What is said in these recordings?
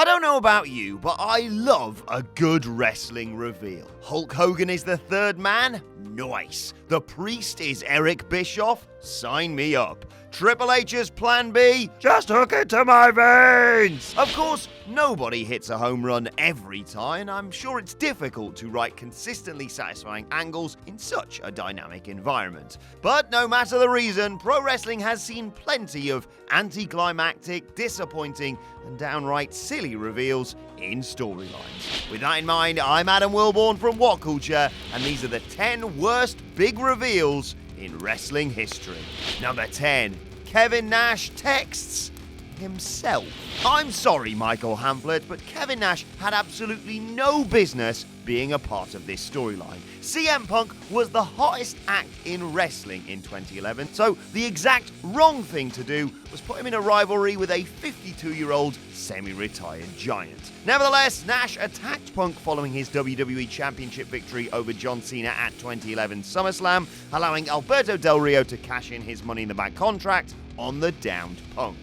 I don't know about you, but I love a good wrestling reveal. Hulk Hogan is the third man? Nice. The Priest is Eric Bischoff? Sign me up. Triple H's plan B? Just hook it to my veins! Of course, nobody hits a home run every time, and I'm sure it's difficult to write consistently satisfying angles in such a dynamic environment. But no matter the reason, pro wrestling has seen plenty of anticlimactic, disappointing, and downright silly reveals in storylines. With that in mind, I'm Adam Wilborn from What Culture, and these are the 10 worst big reveals in wrestling history. Number 10. Kevin Nash texts himself. I'm sorry, Michael Hamflett, but Kevin Nash had absolutely no business being a part of this storyline. CM Punk was the hottest act in wrestling in 2011, so the exact wrong thing to do was put him in a rivalry with a 52-year-old semi-retired giant. Nevertheless, Nash attacked Punk following his WWE Championship victory over John Cena at 2011 SummerSlam, allowing Alberto Del Rio to cash in his Money in the Bank contract on the downed Punk.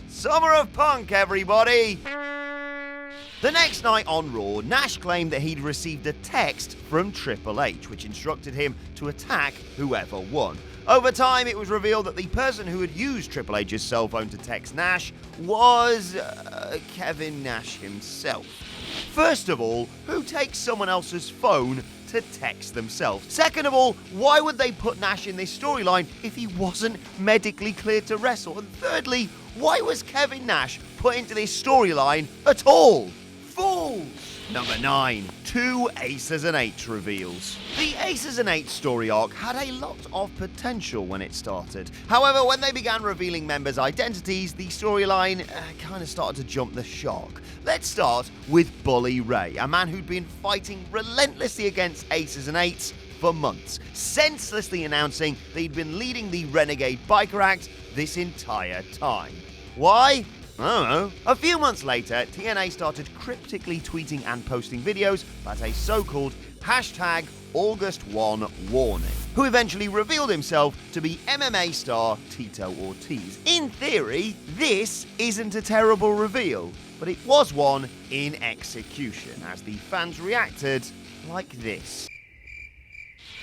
Summer of Punk, everybody! The next night on Raw, Nash claimed that he'd received a text from Triple H, which instructed him to attack whoever won. Over time, it was revealed that the person who had used Triple H's cell phone to text Nash was Kevin Nash himself. First of all, who takes someone else's phone to text themselves? Second of all, why would they put Nash in this storyline if he wasn't medically cleared to wrestle? And thirdly, why was Kevin Nash put into this storyline at all? Fools! Number 9. 2 Aces and Eights reveals. The Aces and Eights story arc had a lot of potential when it started. However, when they began revealing members' identities, the storyline kind of started to jump the shark. Let's start with Bully Ray, a man who'd been fighting relentlessly against Aces and Eights for months, senselessly announcing that he'd been leading the Renegade Biker Act this entire time. Why? I don't know. A few months later, TNA started cryptically tweeting and posting videos about a so-called #August1 warning, who eventually revealed himself to be MMA star Tito Ortiz. In theory, this isn't a terrible reveal, but it was one in execution, as the fans reacted like this.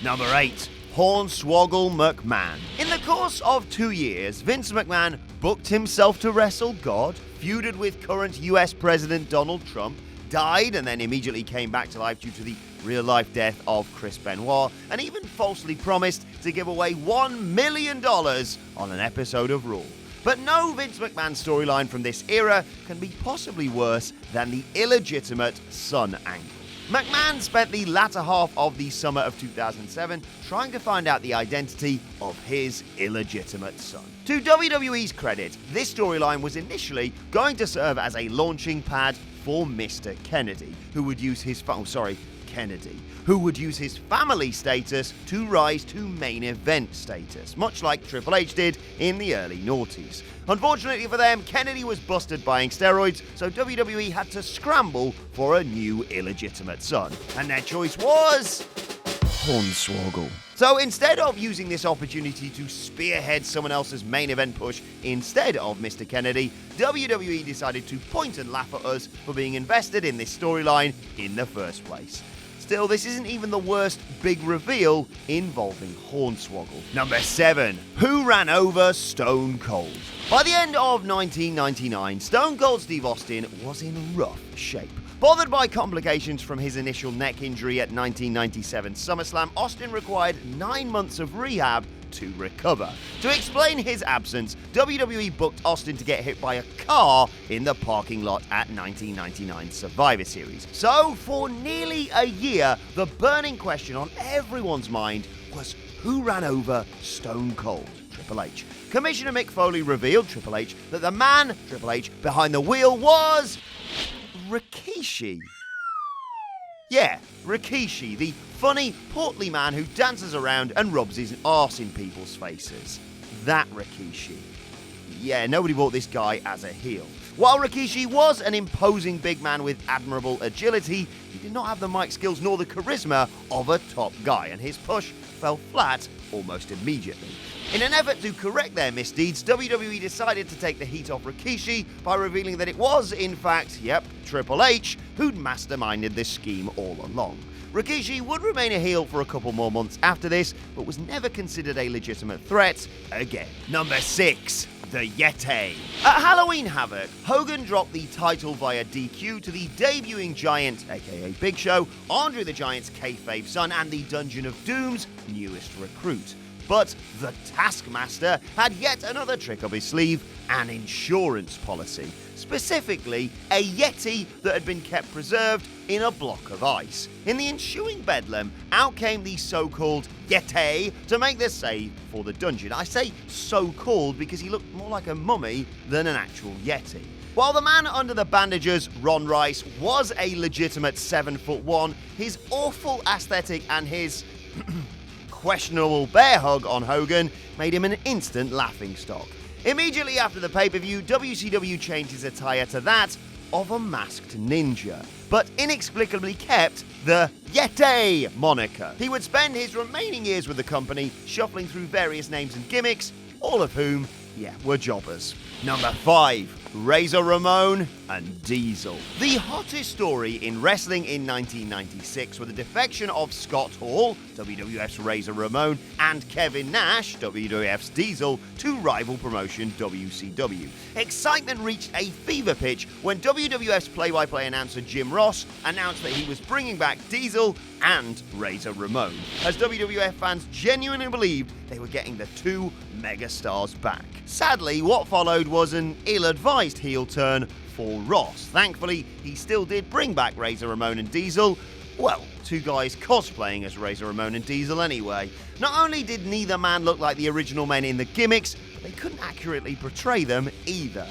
Number 8. Hornswoggle McMahon. In the course of 2 years, Vince McMahon booked himself to wrestle God, feuded with current US President Donald Trump, died and then immediately came back to life due to the real-life death of Chris Benoit, and even falsely promised to give away $1 million on an episode of Raw. But no Vince McMahon storyline from this era can be possibly worse than the illegitimate son angle. McMahon spent the latter half of the summer of 2007 trying to find out the identity of his illegitimate son. To WWE's credit, this storyline was initially going to serve as a launching pad for Mr. Kennedy, who would use his family status to rise to main event status, much like Triple H did in the early noughties. Unfortunately for them, Kennedy was busted buying steroids, so WWE had to scramble for a new illegitimate son. And their choice was Hornswoggle. So instead of using this opportunity to spearhead someone else's main event push instead of Mr. Kennedy, WWE decided to point and laugh at us for being invested in this storyline in the first place. Still, this isn't even the worst big reveal involving Hornswoggle. Number 7. Who ran over Stone Cold? By the end of 1999, Stone Cold Steve Austin was in rough shape. Bothered by complications from his initial neck injury at 1997 SummerSlam, Austin required 9 months of rehab to recover. To explain his absence, WWE booked Austin to get hit by a car in the parking lot at 1999 Survivor Series. So, for nearly a year, the burning question on everyone's mind was who ran over Stone Cold? Triple H. Commissioner Mick Foley revealed Triple H that the man, Triple H, behind the wheel was Rikishi. Yeah, Rikishi, the funny, portly man who dances around and rubs his arse in people's faces. That Rikishi. Yeah, nobody bought this guy as a heel. While Rikishi was an imposing big man with admirable agility, he did not have the mic skills nor the charisma of a top guy, and his push fell flat almost immediately. In an effort to correct their misdeeds, WWE decided to take the heat off Rikishi by revealing that it was, in fact, Triple H who'd masterminded this scheme all along. Rikishi would remain a heel for a couple more months after this, but was never considered a legitimate threat again. Number 6. The Yeti. At Halloween Havoc, Hogan dropped the title via DQ to the debuting Giant, aka Big Show, Andre the Giant's kayfabe son and the Dungeon of Doom's newest recruit. But the Taskmaster had yet another trick up his sleeve, an insurance policy. Specifically, a Yeti that had been kept preserved in a block of ice. In the ensuing bedlam, out came the so-called Yeti to make the save for the dungeon. I say so-called because he looked more like a mummy than an actual Yeti. While the man under the bandages, Ron Rice, was a legitimate 7'1", his awful aesthetic and his questionable bear hug on Hogan made him an instant laughingstock. Immediately after the pay-per-view, WCW changed his attire to that of a masked ninja, but inexplicably kept the Yeti moniker. He would spend his remaining years with the company, shuffling through various names and gimmicks, all of whom, were jobbers. Number 5. Razor Ramon and Diesel. The hottest story in wrestling in 1996 was the defection of Scott Hall, WWF's Razor Ramon, and Kevin Nash, WWF's Diesel, to rival promotion WCW. Excitement reached a fever pitch when WWF's play-by-play announcer Jim Ross announced that he was bringing back Diesel and Razor Ramon, as WWF fans genuinely believed they were getting the two megastars back. Sadly, what followed was an ill-advised heel turn for Ross. Thankfully, he still did bring back Razor Ramon and Diesel. Well, two guys cosplaying as Razor Ramon and Diesel anyway. Not only did neither man look like the original men in the gimmicks, but they couldn't accurately portray them either.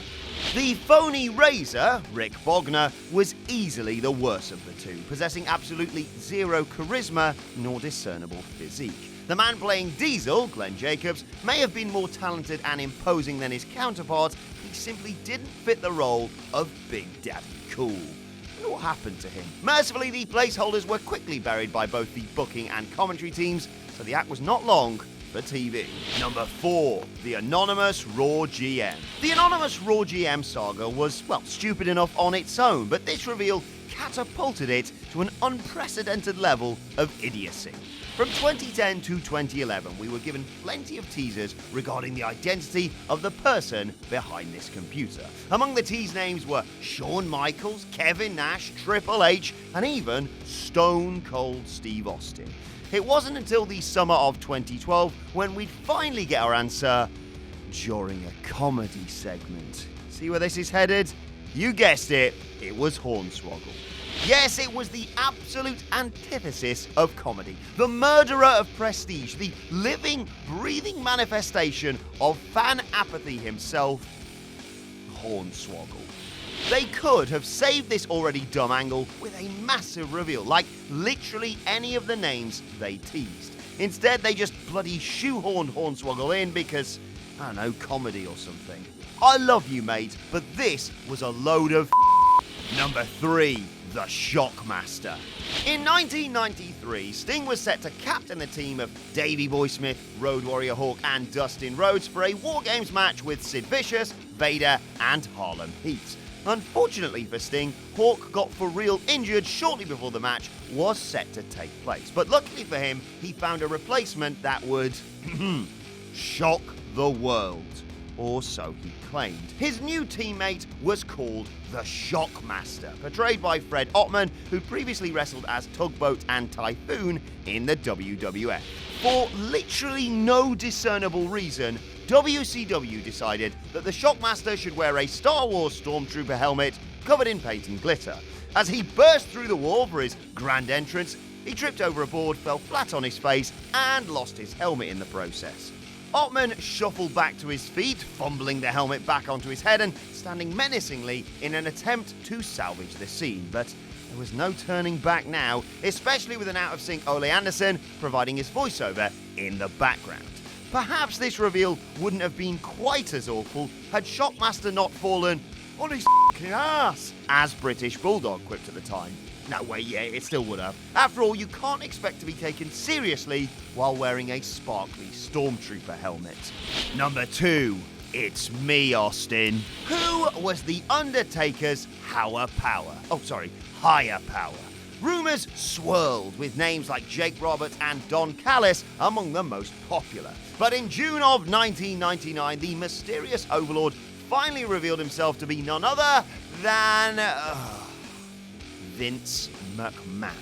The phony Razor, Rick Bogner, was easily the worst of the two, possessing absolutely zero charisma nor discernible physique. The man playing Diesel, Glenn Jacobs, may have been more talented and imposing than his counterpart, he simply didn't fit the role of Big Daddy Cool. And what happened to him? Mercifully, the placeholders were quickly buried by both the booking and commentary teams, so the act was not long for TV. Number 4. The Anonymous Raw GM. The Anonymous Raw GM saga was, stupid enough on its own, but this reveal catapulted it to an unprecedented level of idiocy. From 2010 to 2011, we were given plenty of teasers regarding the identity of the person behind this computer. Among the tease names were Shawn Michaels, Kevin Nash, Triple H, and even Stone Cold Steve Austin. It wasn't until the summer of 2012 when we'd finally get our answer during a comedy segment. See where this is headed? You guessed it, it was Hornswoggle. Yes, it was the absolute antithesis of comedy, the murderer of prestige, the living, breathing manifestation of fan apathy himself, Hornswoggle. They could have saved this already dumb angle with a massive reveal, like literally any of the names they teased. Instead, they just bloody shoehorned Hornswoggle in because, I don't know, comedy or something. I love you, mate, but this was a load of Number 3. The Shockmaster. In 1993, Sting was set to captain the team of Davey Boy Smith, Road Warrior Hawk, and Dustin Rhodes for a War Games match with Sid Vicious, Vader, and Harlem Heat. Unfortunately for Sting, Hawk got for real injured shortly before the match was set to take place. But luckily for him, he found a replacement that would shock the world. Or so he claimed. His new teammate was called the Shockmaster, portrayed by Fred Ottman, who previously wrestled as Tugboat and Typhoon in the WWF. For literally no discernible reason, WCW decided that the Shockmaster should wear a Star Wars Stormtrooper helmet covered in paint and glitter. As he burst through the wall for his grand entrance, he tripped over a board, fell flat on his face, and lost his helmet in the process. Ottman shuffled back to his feet, fumbling the helmet back onto his head and standing menacingly in an attempt to salvage the scene. But there was no turning back now, especially with an out-of-sync Ole Anderson providing his voiceover in the background. Perhaps this reveal wouldn't have been quite as awful had Shockmaster not fallen, on his f***ing ass, as British Bulldog quipped at the time. No, wait, yeah, it still would have. After all, you can't expect to be taken seriously while wearing a sparkly Stormtrooper helmet. Number 2, it's me, Austin. Who was the Undertaker's higher power? Rumours swirled, with names like Jake Roberts and Don Callis among the most popular. But in June of 1999, the mysterious Overlord finally revealed himself to be none other than Vince McMahon.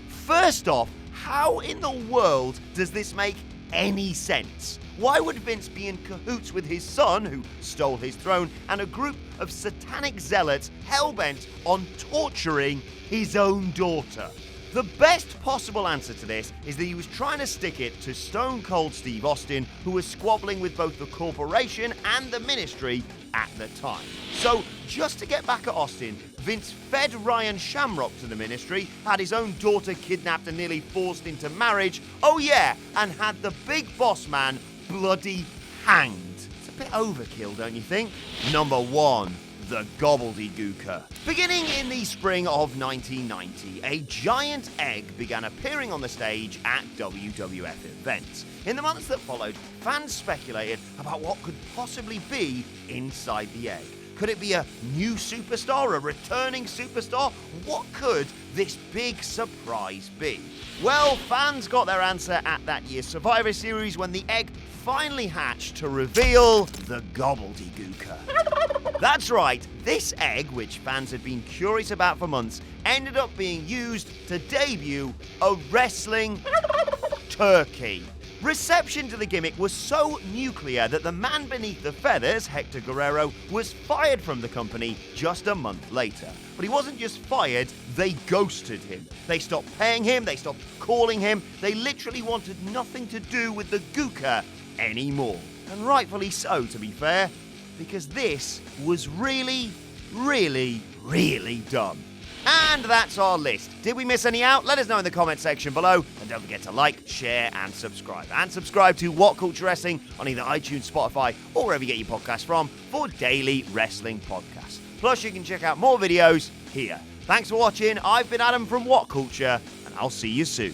First off, how in the world does this make any sense? Why would Vince be in cahoots with his son, who stole his throne, and a group of satanic zealots hell-bent on torturing his own daughter? The best possible answer to this is that he was trying to stick it to Stone Cold Steve Austin, who was squabbling with both the corporation and the ministry at the time. So, just to get back at Austin, Vince fed Ryan Shamrock to the ministry, had his own daughter kidnapped and nearly forced into marriage, and had the big boss man bloody hanged. It's a bit overkill, don't you think? Number 1. The Gobbledygooker. Beginning in the spring of 1990, a giant egg began appearing on the stage at WWF events. In the months that followed, fans speculated about what could possibly be inside the egg. Could it be a new superstar, a returning superstar? What could this big surprise be? Well, fans got their answer at that year's Survivor Series when the egg finally hatched to reveal the Gobbledygooker. That's right, this egg, which fans had been curious about for months, ended up being used to debut a wrestling turkey. Reception to the gimmick was so nuclear that the man beneath the feathers, Hector Guerrero, was fired from the company just a month later. But he wasn't just fired, they ghosted him. They stopped paying him, they stopped calling him, they literally wanted nothing to do with the Gooker anymore. And rightfully so, to be fair, because this was really, really, really dumb. And that's our list. Did we miss any out? Let us know in the comment section below. And don't forget to like, share, and subscribe. And subscribe to What Culture Wrestling on either iTunes, Spotify, or wherever you get your podcasts from for daily wrestling podcasts. Plus, you can check out more videos here. Thanks for watching. I've been Adam from What Culture, and I'll see you soon.